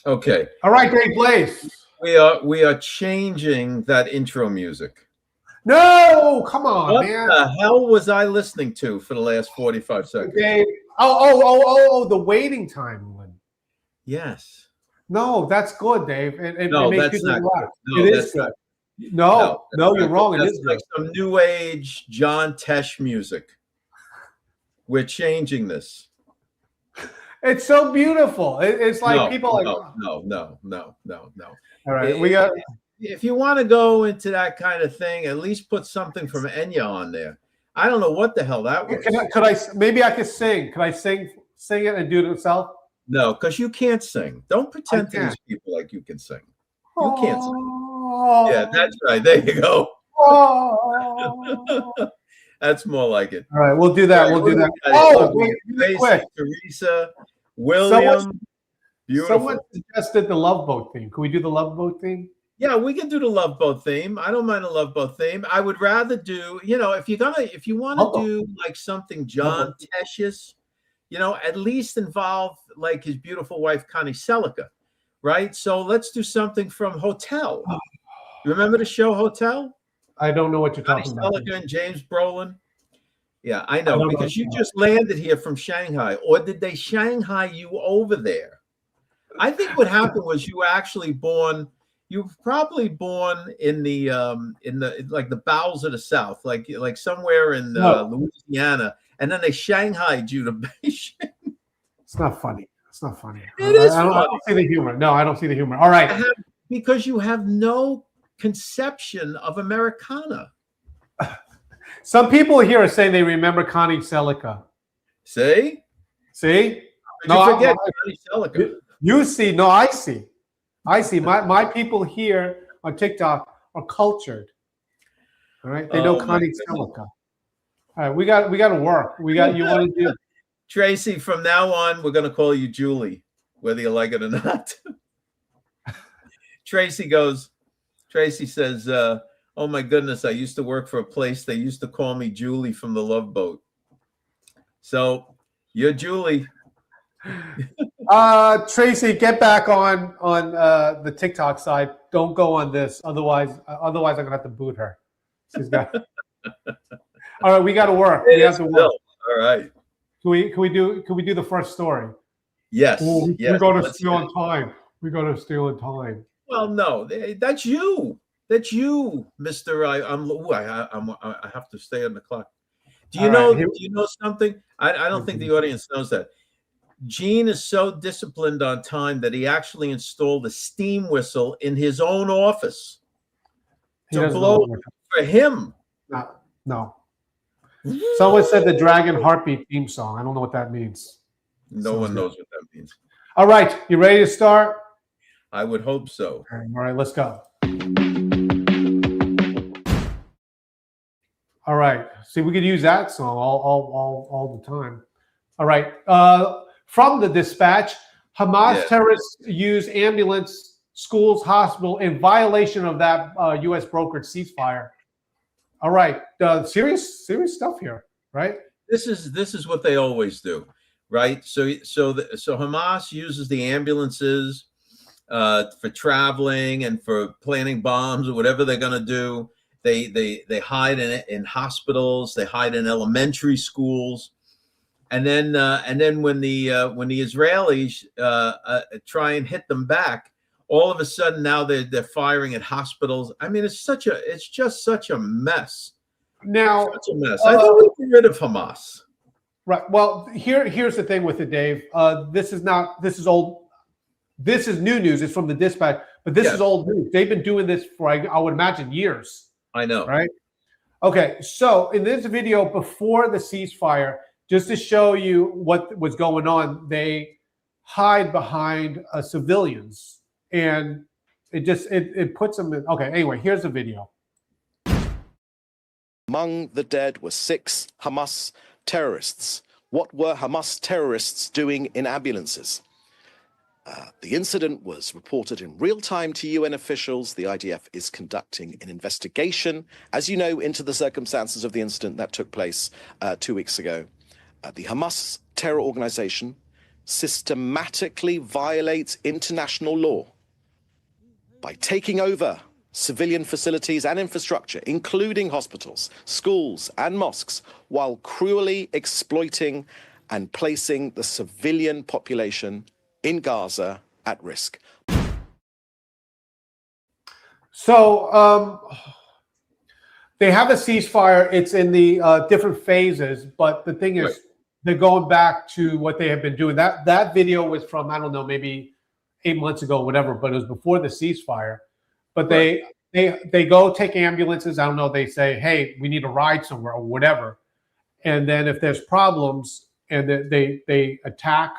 Okay. All right, Dave Blaze. We are changing that intro music. No, come on, What man. the hell was I listening to for the last 45 seconds? Dave. Oh, the waiting time one. Yes. No, that's good, Dave. It No, makes that's people not laugh. good. No, It is that's good. not. No, That's you're not good. wrong. It That's is like good. some new age John Tesh music. We're changing this. It's so beautiful. It's like No, people like. no. All right, we got. If you want to go into that kind of thing, at least put something from Enya on there. I don't know what the hell that was. Could I? Maybe I could sing. Could I sing it and do it myself? No, because you can't sing. Don't pretend to these people like you can sing. You can't sing. Yeah, that's right. There you go. That's more like it. All right, we'll do that. We'll do that. Oh, wait, Teresa, William. Beautiful. Someone suggested the Love Boat theme. Can we do the Love Boat theme? Yeah, we can do the Love Boat theme. I don't mind the Love Boat theme. I would rather do, if you want to do like something John Tesh's, at least involve like his beautiful wife Connie Selica, right? So let's do something from Hotel. You remember the show Hotel? I don't know what you're talking about. Connie Selica and James Brolin. Yeah, I know because you just landed here from Shanghai, or did they Shanghai you over there? I think what happened was you were actually born. You were probably born in the like the bowels of the South, like somewhere in Louisiana, and then they Shanghaied you to Beijing. It's not funny. It's not funny. It is funny. I don't see the humor. No, I don't see the humor. All right, because you have no conception of Americana. Some people here are saying they remember Connie Selica. See? No, you forget Connie Selica. You see? No, I see. My people here on TikTok are cultured. All right, they know Connie Selica. All right, we got to work. You want to do Tracy? From now on, we're going to call you Julie, whether you like it or not. Tracy says, "Oh my goodness, I used to work for a place. They used to call me Julie from the Love Boat." So you're Julie. Tracy, get back on the TikTok side. Don't go on this, otherwise I'm gonna have to boot her. She's got. All right, we got to work. We have to work. All right. Can we do the first story? Yes. We got to steal on time. We got to steal in time. Well, no, that's you. That's you, Mister. I have to stay on the clock. Do you know something? I don't think the audience knows that. Gene is so disciplined on time that he actually installed a steam whistle in his own office to blow for him. No. Someone said the Dragon Heartbeat theme song. I don't know what that means. No one knows what that means. All right, you ready to start? I would hope so. All right, let's go. All right. See, we could use that song all the time. All right. From the dispatch, Hamas terrorists use ambulance, schools, hospital in violation of that U.S. brokered ceasefire. All right. Serious stuff here, right? This is what they always do, right? So Hamas uses the ambulances for traveling and for planning bombs or whatever they're going to do. They hide in hospitals. They hide in elementary schools. And then when the Israelis try and hit them back, all of a sudden now they're firing at hospitals. I mean, it's just such a mess. Now, such a mess. I thought we'd get rid of Hamas. Right. Well, here's the thing with it, Dave. This is old. This is new news. It's from the dispatch, but this is old news. They've been doing this for, I would imagine, years. I know. Right. Okay. So in this video before the ceasefire, just to show you what was going on, they hide behind civilians, and it puts them in. Okay, anyway, here's the video. Among the dead were 6 Hamas terrorists. What were Hamas terrorists doing in ambulances? The incident was reported in real time to UN officials. The IDF is conducting an investigation, as you know, into the circumstances of the incident that took place 2 weeks ago. The Hamas terror organization systematically violates international law by taking over civilian facilities and infrastructure, including hospitals, schools, and mosques, while cruelly exploiting and placing the civilian population in Gaza at risk. So they have a ceasefire. It's in the different phases, but the thing is, they're going back to what they have been doing. That video was from, I don't know, maybe 8 months ago, whatever, but it was before the ceasefire. But they go take ambulances. I don't know. They say, hey, we need a ride somewhere or whatever. And then if there's problems, and they attack.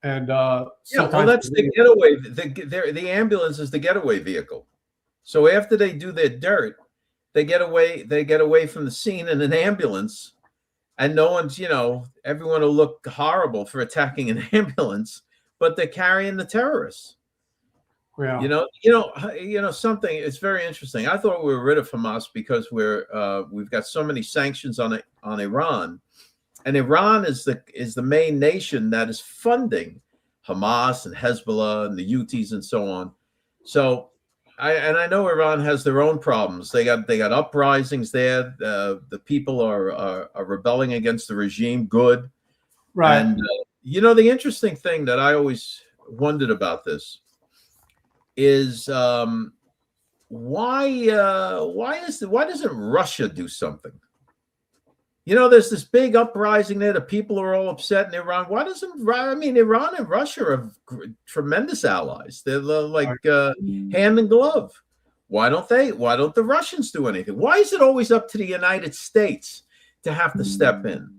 And well, that's the getaway. The ambulance is the getaway vehicle. So after they do their dirt, they get away from the scene in an ambulance, and no one's, everyone will look horrible for attacking an ambulance, but they're carrying the terrorists. Yeah. Something. It's very interesting. I thought we were rid of Hamas because we've got so many sanctions on Iran, and Iran is the main nation that is funding Hamas and Hezbollah and the Houthis and so on. So, I know Iran has their own problems. They got uprisings there. The people are rebelling against the regime. Good, right? And the interesting thing that I always wondered about this is why doesn't Russia do something? There's this big uprising there. The people are all upset in Iran. Why doesn't Iran and Russia are tremendous allies? They're like hand in glove. Why don't the Russians do anything? Why is it always up to the United States to have to step in?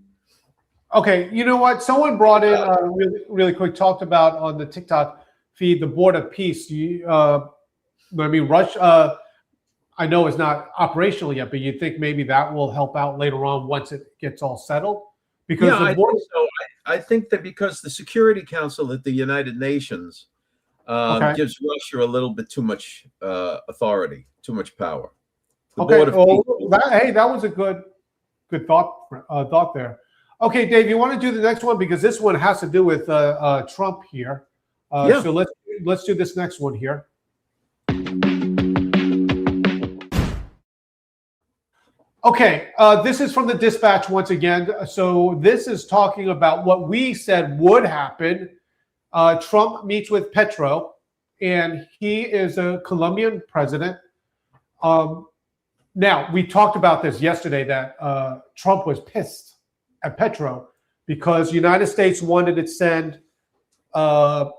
Okay, you know what? Someone brought in really quick, talked about on the TikTok feed the Board of Peace. Russia. I know it's not operational yet, but you think maybe that will help out later on once it gets all settled? Because I think so. I think that because the Security Council at the United Nations gives Russia a little bit too much authority, too much power. That was a good thought there. Okay, Dave, you want to do the next one because this one has to do with Trump here. So let's do this next one here. Okay, this is from the Dispatch once again. So this is talking about what we said would happen. Trump meets with Petro, and he is a Colombian president. Now, we talked about this yesterday that Trump was pissed at Petro because the United States wanted to send, what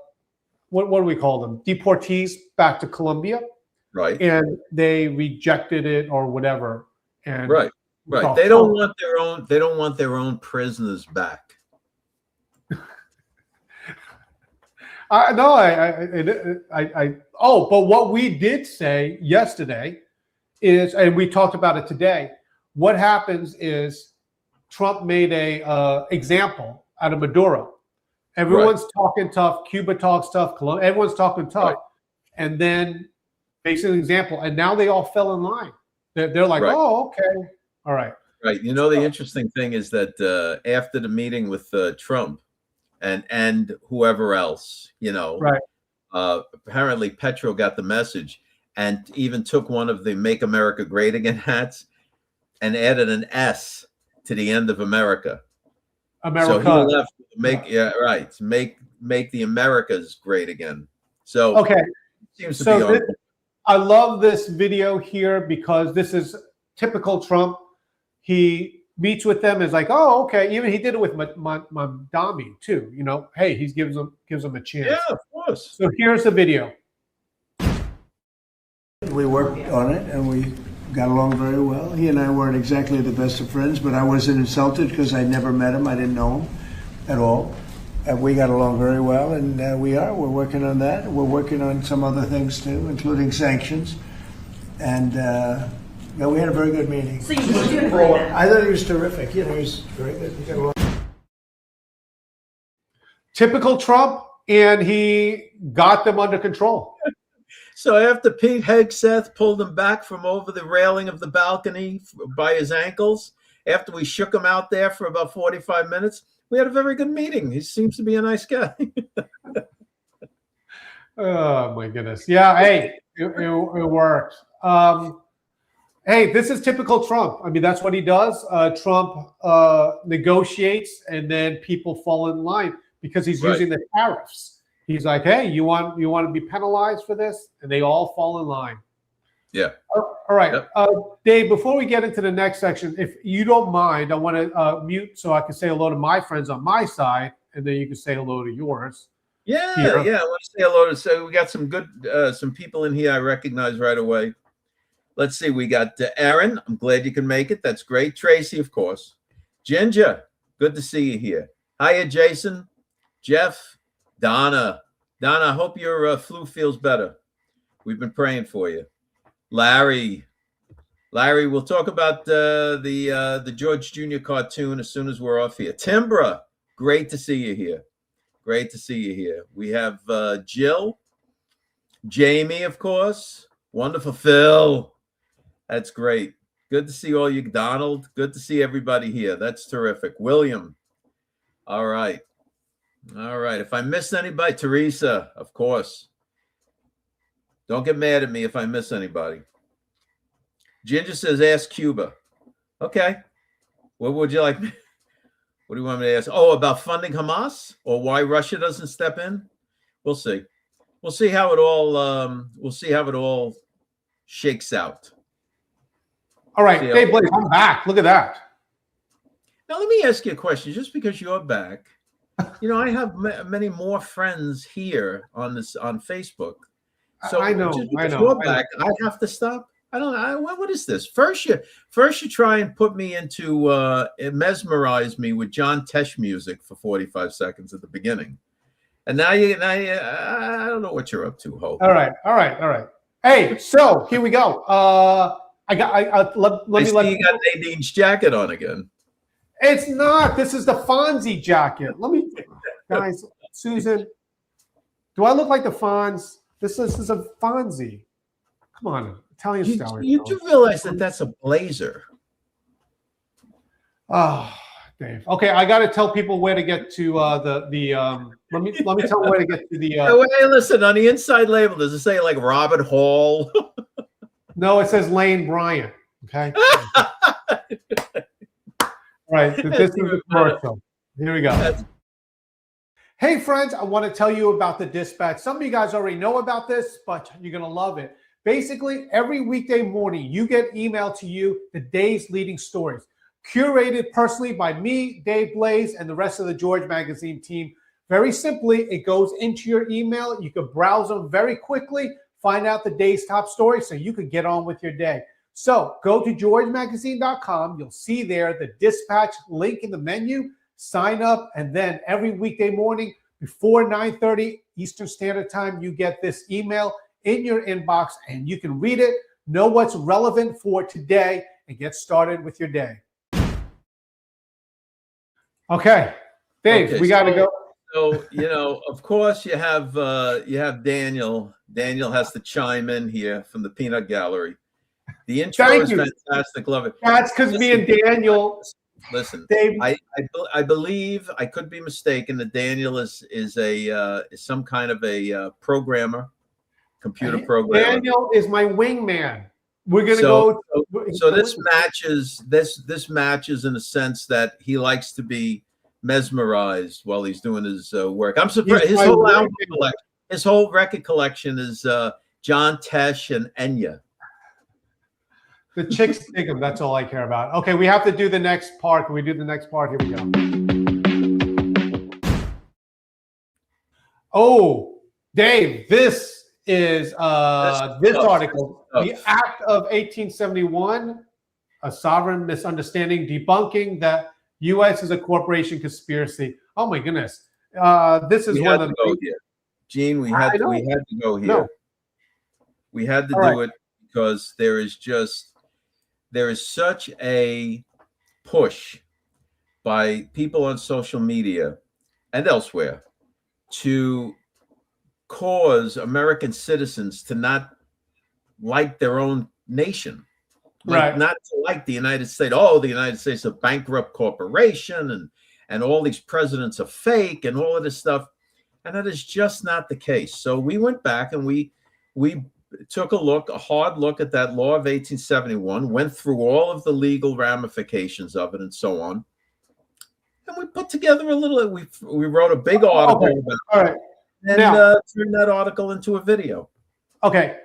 do we call them? Deportees back to Colombia. Right. And they rejected it or whatever. And right. They don't want their own. They don't want their own prisoners back. But what we did say yesterday is, and we talked about it today. What happens is Trump made a example out of Maduro. Everyone's talking tough. Cuba talks tough. Everyone's talking tough, and then makes an example, and now they all fell in line. They're like, oh, okay, all right. Right. The interesting thing is that after the meeting with Trump and whoever else, apparently Petro got the message and even took one of the "Make America Great Again" hats and added an S to the end of America. So he left make the Americas great again. So okay, seems to be on. I love this video here because this is typical Trump. He meets with them, is like, oh, okay. Even he did it with Mamdani too. Hey, he gives them a chance. Yeah, of course. So here's the video. We worked on it and we got along very well. He and I weren't exactly the best of friends, but I wasn't insulted because I never met him. I didn't know him at all. We got along very well, and we're working on that. We're working on some other things too, including sanctions. And we had a very good meeting. So you did agree that? I thought he was terrific. He was very good. We got along. Typical Trump, and he got them under control. So after Pete Hegseth pulled him back from over the railing of the balcony by his ankles, after we shook him out there for about 45 minutes, we had a very good meeting. He seems to be a nice guy. Oh my goodness. Yeah. Hey, it worked. Hey, this is typical Trump. I mean, that's what he does. Trump negotiates, and then people fall in line because he's using the tariffs. He's like, "Hey, you want to be penalized for this?" And they all fall in line. Yeah. All right, Yep. Dave. Before we get into the next section, if you don't mind, I want to mute so I can say hello to my friends on my side, and then you can say hello to yours. Yeah. Here. Yeah. I want to say hello to. So we got some good, some people in here I recognize right away. Let's see. We got Aaron. I'm glad you can make it. That's great. Tracy, of course. Ginger. Good to see you here. Hiya, Jason. Jeff. Donna. Donna, I hope your flu feels better. We've been praying for you. Larry. Larry, we'll talk about the George Jr. cartoon as soon as we're off here. Timbra. Great to see you here. Great to see you here. We have Jill. Jamie, of course. Wonderful. Phil. That's great. Good to see all you, Donald. Good to see everybody here. That's terrific. William. All right. All right. If I missed anybody, Teresa, of course. Don't get mad at me if I miss anybody. Ginger says, ask Cuba. Okay. What would you like? What do you want me to ask? Oh, about funding Hamas or why Russia doesn't step in? We'll see. We'll see how it all shakes out. All right, Dave Blaze, I'm back. Look at that. Now, let me ask you a question. Just because you're back, I have many more friends here on Facebook. So I know. You're back, I have to stop. I don't know. What is this? First you try and put me into mesmerize me with John Tesh music for 45 seconds at the beginning, and now I don't know what you're up to, Hope. All right. Hey, so here we go. Let me you got Nadine's jacket on again. It's not. This is the Fonzie jacket. Guys, Susan, do I look like the Fonz? This is a Fonzie. Come on, Italian style. You do realize that that's a blazer. Oh, Dave. Okay, I got to tell people where to get to the. Let me tell them where to get to the. Hey, listen, on the inside label, does it say like Robert Hall? No, it says Lane Bryant. Okay. Right. This is the commercial. Here we go. Hey, friends, I want to tell you about the Dispatch. Some of you guys already know about this, but you're going to love it. Basically, every weekday morning, you get emailed to you the day's leading stories, curated personally by me, Dave Blaze, and the rest of the George Magazine team. Very simply, it goes into your email. You can browse them very quickly, find out the day's top stories so you can get on with your day. So go to georgemagazine.com. You'll see there the Dispatch link in the menu. Sign up, and then every weekday morning before 9:30 Eastern Standard Time, you get this email in your inbox, and you can read it, know what's relevant for today, and get started with your day. Okay, Dave, we got to go. So, of course, you have Daniel. Daniel has to chime in here from the Peanut Gallery. The intro is fantastic. Love it. That's because me and Daniel. Listen, Dave, I believe, I could be mistaken, that Daniel is some kind of a programmer, computer programmer. Daniel is my wingman. We're gonna go. So this matches in the sense that he likes to be mesmerized while he's doing his work. I'm surprised his whole record collection is John Tesh and Enya. The chicks dig them. That's all I care about. Okay, we have to do the next part. Can we do the next part? Here we go. Oh, Dave, this is this article. The Act of 1871, a sovereign misunderstanding, debunking that U.S. is a corporation conspiracy. Oh my goodness. This is one of the Gene, we had to go here. No. We had to do it because there is such a push by people on social media and elsewhere to cause American citizens to not like their own nation, not to like the United States. Oh, the United States is a bankrupt corporation, and all these presidents are fake and all of this stuff. And that is just not the case. So we went back and we took a hard look at that law of 1871, went through all of the legal ramifications of it and so on. And we put together we wrote a big article about it. All right. And turned that article into a video. Okay.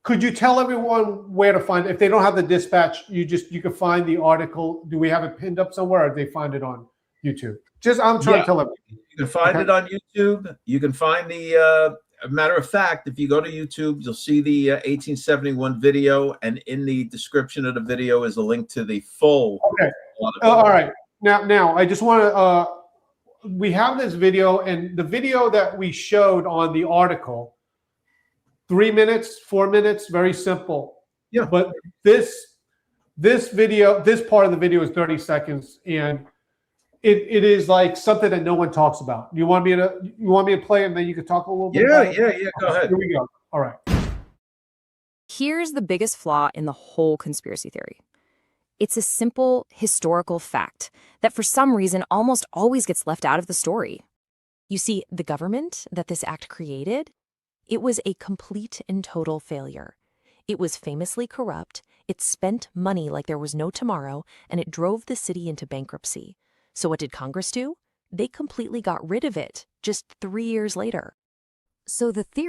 Could you tell everyone where to find it? If they don't have the dispatch, you can find the article. Do we have it pinned up somewhere, or do they find it on YouTube? I'm trying to tell everyone. You can find it on YouTube. You can find the matter of fact, if you go to YouTube, you'll see the 1871 video, and in the description of the video is a link to the full article. All right. Now I just want to we have this video, and the video that we showed on the article, 3 minutes, 4 minutes, very simple. Yeah. But this video, this part of the video is 30 seconds, and it is like something that no one talks about. You want me to play, and then you can talk a little bit? Yeah. Go Okay, ahead. here we go. All right. Here's the biggest flaw in the whole conspiracy theory. It's a simple historical fact that for some reason almost always gets left out of the story. You see, the government that this act created, it was a complete and total failure. It was famously corrupt, it spent money like there was no tomorrow, and it drove the city into bankruptcy. So what did Congress do? They completely got rid of it just 3 years later. So the theory...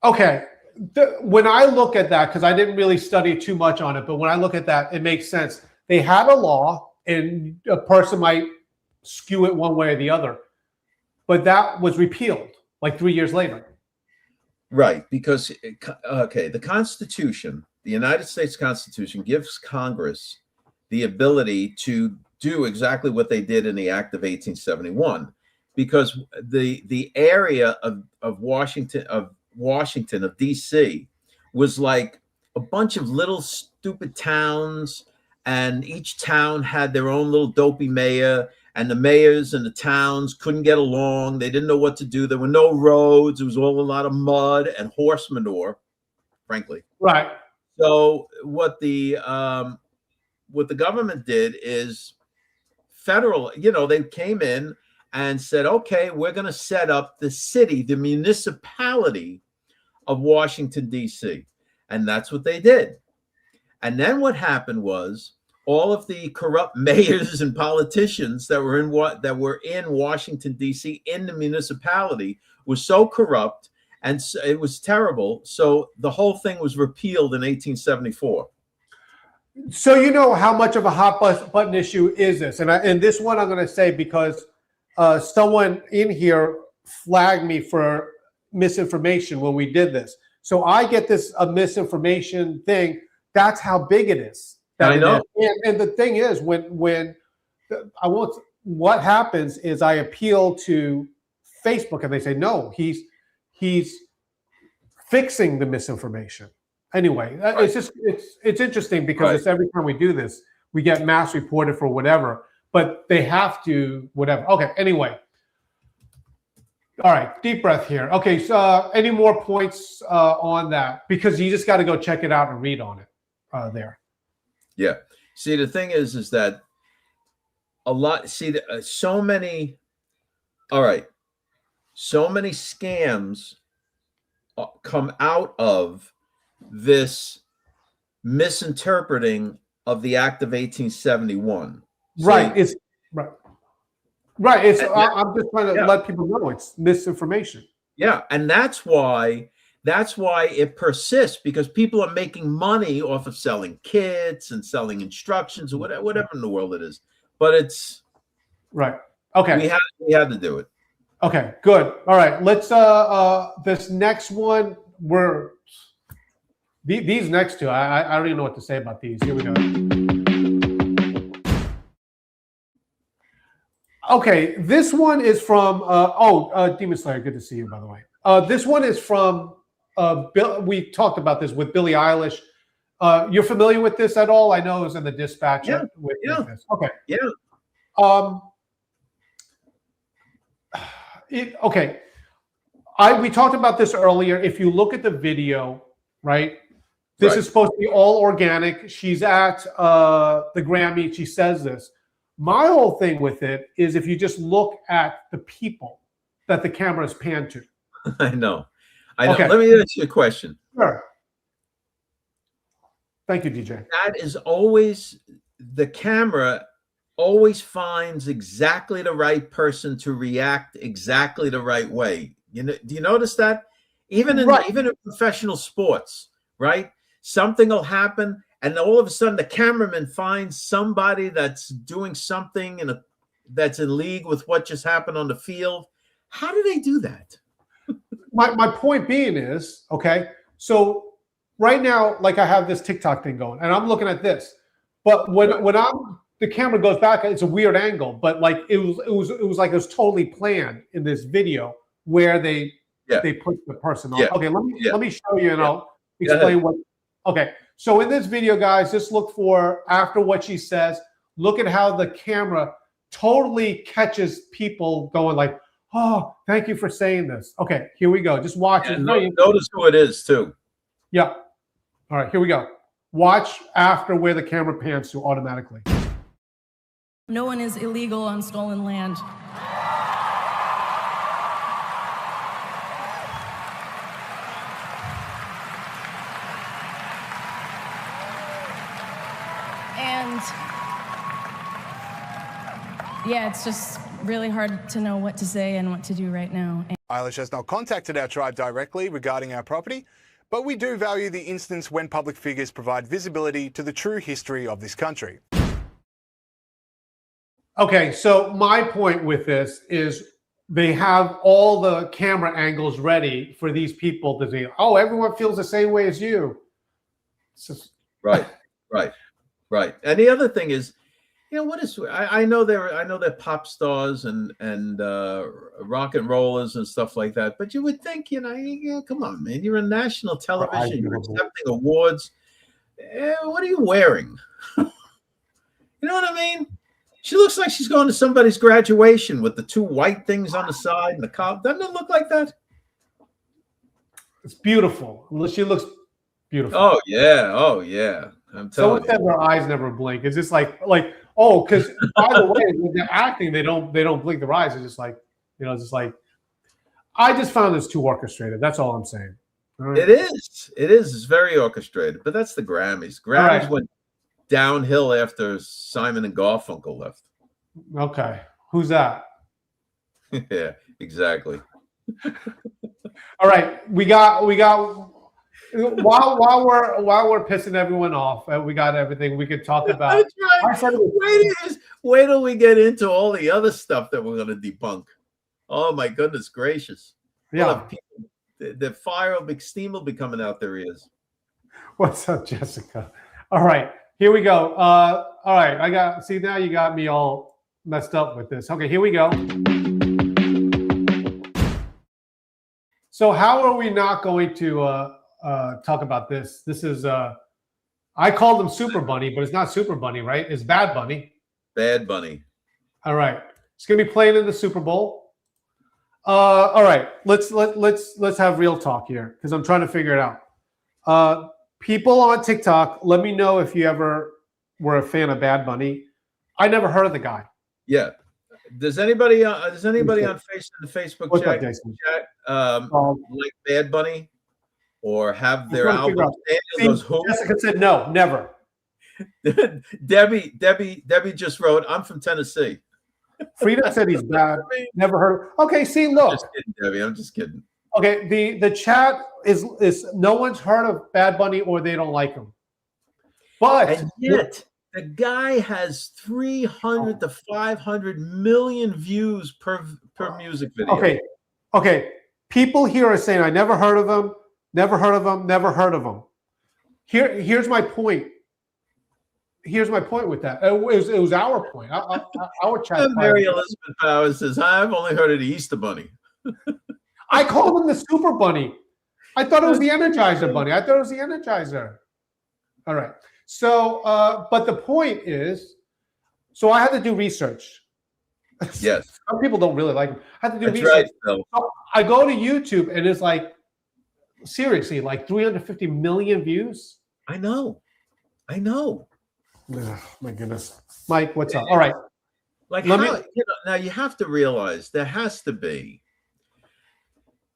Okay. When I look at that, because I didn't really study too much on it, but when I look at that, it makes sense. They had a law, and a person might skew it one way or the other, but that was repealed like 3 years later. Right, because the Constitution, the United States Constitution, gives Congress the ability to do exactly what they did in the Act of 1871, because the area of Washington of D.C. was like a bunch of little stupid towns, and each town had their own little dopey mayor, and the mayors and the towns couldn't get along. They didn't know what to do. There were no roads. It was all a lot of mud and horse manure, frankly. Right. So what the government did is federal, they came in and said, okay, we're going to set up the city, the municipality of Washington, D.C. And that's what they did. And then what happened was all of the corrupt mayors and politicians that were in Washington, D.C. in the municipality was so corrupt, and it was terrible. So the whole thing was repealed in 1874. So you know how much of a hot button issue is this? And this one I'm going to say because someone in here flagged me for misinformation when we did this. So I get this a misinformation thing. That's how big it is. I know. And the thing is, what happens is I appeal to Facebook, and they say no, he's fixing the misinformation. Anyway, right. It's interesting because it's every time we do this, we get mass reported for whatever, but they have to whatever. Okay, anyway. All right, deep breath here. Okay, so any more points on that? Because you just got to go check it out and read on it there. Yeah. See, the thing is that so many scams come out of this misinterpreting of the Act of 1871. Right. It's right. Right. It's I'm just trying to let people know it's misinformation. Yeah, and that's why it persists, because people are making money off of selling kits and selling instructions or whatever in the world it is. But it's right. Okay. We had to do it. Okay, good. All right. Let's this next one, these next two, I don't even know what to say about these. Here we go. Okay, this one is from Demon Slayer, good to see you, by the way. This one is from Bill. We talked about this with Billie Eilish. You're familiar with this at all? I know it was in the dispatch. Yeah. With this. Okay. Yeah. We talked about this earlier. If you look at the video, right, This Right. is supposed to be all organic. She's at the Grammy. She says this. My whole thing with it is if you just look at the people that the camera is panned to. I know. I know. Okay. Let me ask you a question. Sure. Thank you, DJ. That is always the camera always finds exactly the right person to react exactly the right way. You know, do you notice that? Even in Right. even in professional sports, right? Something will happen, and all of a sudden the cameraman finds somebody that's doing something that's in league with what just happened on the field. How do they do that? My point being is, okay, so right now, like I have this TikTok thing going, and I'm looking at this, but when the camera goes back, it's a weird angle, but like it was like it was totally planned in this video where they put the person on. Yeah. Okay, let me show you and I'll Go explain ahead. what. Okay, so in this video, guys, just look for after what she says. Look at how the camera totally catches people going like, "Oh, thank you for saying this." Okay, here we go. Just watch it. Notice who it is too. Yeah. All right, here we go. Watch after where the camera pans to automatically. No one is illegal on stolen land. And yeah, it's just really hard to know what to say and what to do right now. Eilish has not contacted our tribe directly regarding our property, but we do value the instance when public figures provide visibility to the true history of this country. Okay, so my point with this is they have all the camera angles ready for these people to say, "Oh, everyone feels the same way as you." Right. And the other thing is, you know, what is I know they're pop stars and rock and rollers and stuff like that, but you would think, come on, man, you're on national television, you're accepting awards. What are you wearing? You know what I mean? She looks like she's going to somebody's graduation with the two white things on the side and the collar. Doesn't it look like that? It's beautiful. She looks beautiful. Oh yeah. I'm telling Someone you. said their eyes never blink. It's just like oh, because by the way, when they're acting, they don't blink their eyes. It's just like, just like I just found this too orchestrated. That's all I'm saying. All right? It is. It's very orchestrated, but that's the Grammys. Grammys went downhill after Simon and Garfunkel left. Okay, who's that? Yeah, exactly. All right, we got. While we're pissing everyone off, we got everything we could talk about. That's right. Wait till we get into all the other stuff that we're going to debunk. Oh my goodness gracious! Yeah, the fire will steam will be coming out their ears. What's up, Jessica? All right, here we go. All right, now you got me all messed up with this. Okay, here we go. So how are we not going to talk about this? This is I called him Super Bunny, but it's not Super Bunny, right? It's Bad Bunny. Bad Bunny. All right, it's gonna be playing in the Super Bowl. All right, let's have real talk here because I'm trying to figure it out. People on TikTok, let me know if you ever were a fan of Bad Bunny. I never heard of the guy. Yeah. Does anybody on the Facebook chat like Bad Bunny or have their album? Jessica said no, never. Debbie just wrote, "I'm from Tennessee." Frida said he's bad. Never heard. Okay, see, look. I'm just kidding, Debbie. I'm just kidding. Okay, the chat is no one's heard of Bad Bunny or they don't like him. But and yet the guy has 300 to 500 million views per music video. Okay. People here are saying I never heard of him, never heard of him, never heard of him. Here's my point. Here's my point with that. It was our point. Our chat. Mary Elizabeth Powers says, "I've only heard of the Easter Bunny." I called him the Super Bunny. I thought it was the Energizer Bunny. I thought it was the Energizer. All right. So, but the point is, so I had to do research. Yes. Some people don't really like him. I had to do That's research. right, Phil. So I go to YouTube and it's like, seriously, like 350 million views. I know. Oh, my goodness. Mike, what's up? All right. Like Let how, me- now you have to realize there has to be.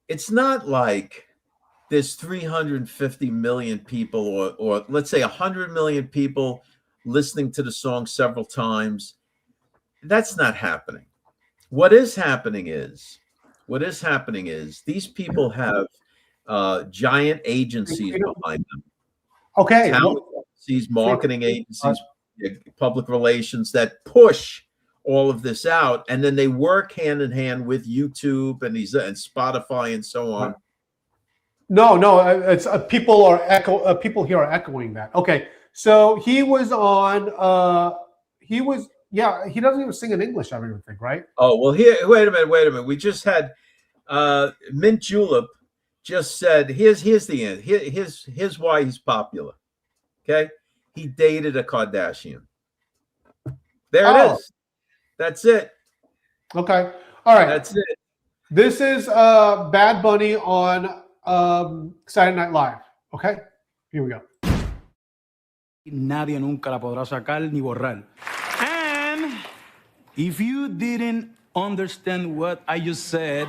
It's not like there's 350 million people or let's say 100 million people listening to the song several times. That's not happening. What is happening is these people have giant agencies behind them. Okay. Talent agencies, marketing agencies, public relations that push all of this out, and then they work hand in hand with YouTube and Spotify and so on. No, it's people people here are echoing that. Okay, so he was on. He doesn't even sing in English. I don't even think, right? Oh well, here. Wait a minute. We just had Mint Julep just said. Here's the end. Here's why he's popular. Okay, he dated a Kardashian. There it is. That's it. Okay. All right. That's it. This is Bad Bunny on Saturday Night Live. Okay, here we go. Nadie nunca la podrá sacar ni borrar. And if you didn't understand what I just said,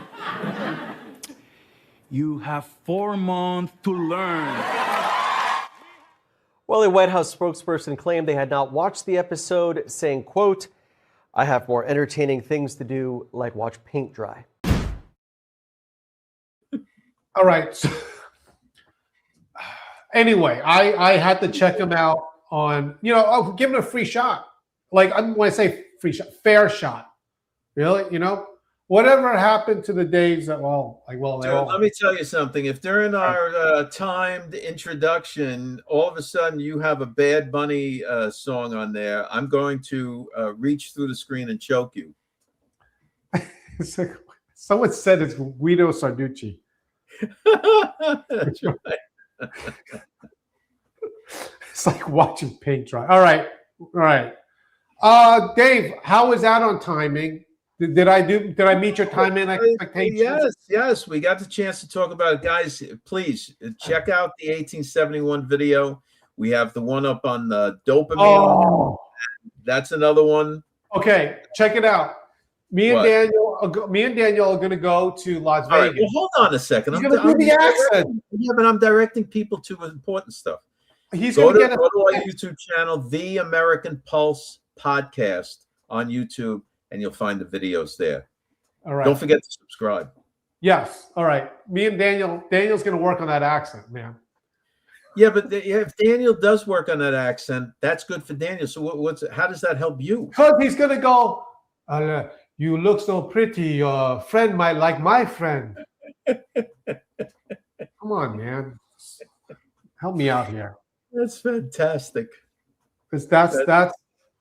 you have 4 months to learn. Well, a White House spokesperson claimed they had not watched the episode, saying, quote, "I have more entertaining things to do, like watch paint dry." All right. So, anyway, I had to check him out on, give him a free shot. Like, when I say free shot, fair shot. Really? Whatever happened to the days that, Let me tell you something. If during our timed introduction, all of a sudden you have a Bad Bunny song on there, I'm going to reach through the screen and choke you. Someone said it's Guido Sarducci. That's right. It's like watching paint dry. All right. Dave, how was that on timing? Did I meet your timing expectations? Yes. We got the chance to talk about it. Guys, please check out the 1871 video. We have the one up on the dopamine. Oh. That's another one. Okay, check it out. Me and Daniel are going to go to Las Vegas. All right, well, hold on a second. He's going to do the accent. Yeah, but I'm directing people to important stuff. He's go going to our YouTube channel, The American Pulse Podcast on YouTube, and you'll find the videos there. All right. Don't forget to subscribe. Yes. All right. Me and Daniel's going to work on that accent, man. Yeah, but if Daniel does work on that accent, that's good for Daniel. So how does that help you? Because he's going to go, you look so pretty. Your friend might like my friend. Come on, man. Help me out here. That's fantastic. That's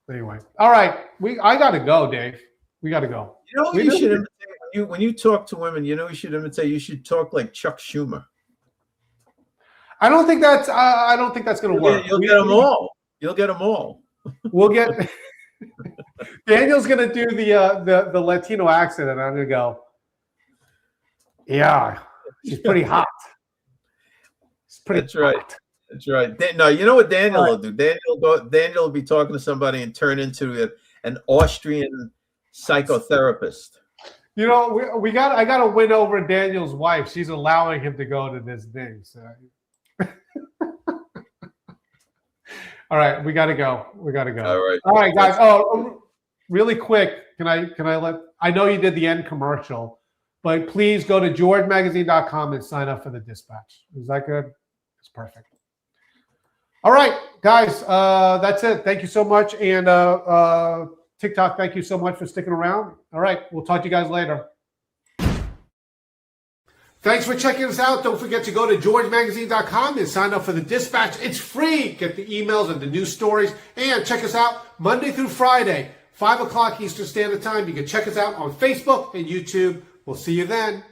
anyway. All right. I got to go, Dave. We got to go. You know what you should imitate when you talk to women, you should imitate. You should talk like Chuck Schumer. I don't think that's going to work. You'll get them all. You'll get them all. We'll get Daniel's going to do the Latino accent, and I'm going to go, yeah, she's pretty hot. That's right. That's right. No, you know what Daniel will do? Daniel will be talking to somebody and turn into an Austrian psychotherapist. I got to win over Daniel's wife. She's allowing him to go to this thing. So. All right, we got to go. All right, guys. Oh, really quick, can I I know you did the end commercial, but please go to georgemagazine.com and sign up for the Dispatch. Is that good? It's perfect. All right, guys, that's it. Thank you so much. And TikTok, thank you so much for sticking around. All right, we'll talk to you guys later. Thanks for checking us out. Don't forget to go to georgemagazine.com and sign up for the Dispatch. It's free. Get the emails and the news stories. And check us out Monday through Friday, 5 o'clock Eastern Standard Time. You can check us out on Facebook and YouTube. We'll see you then.